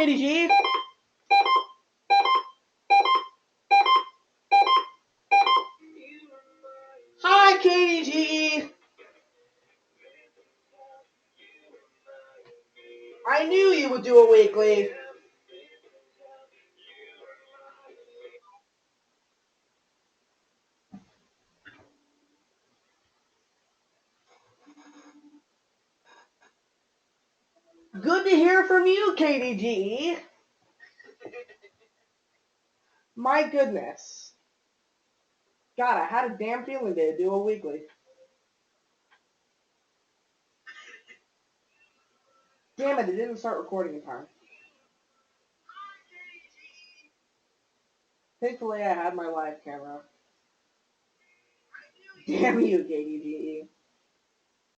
KDGE. Hi, KDGE. I knew you would do a weekly. Good to hear from you, KDGE. My goodness. God, I had a damn feeling they'd do a weekly. Damn it, it didn't start recording in time. Thankfully, I had my live camera. Damn you, KDGE.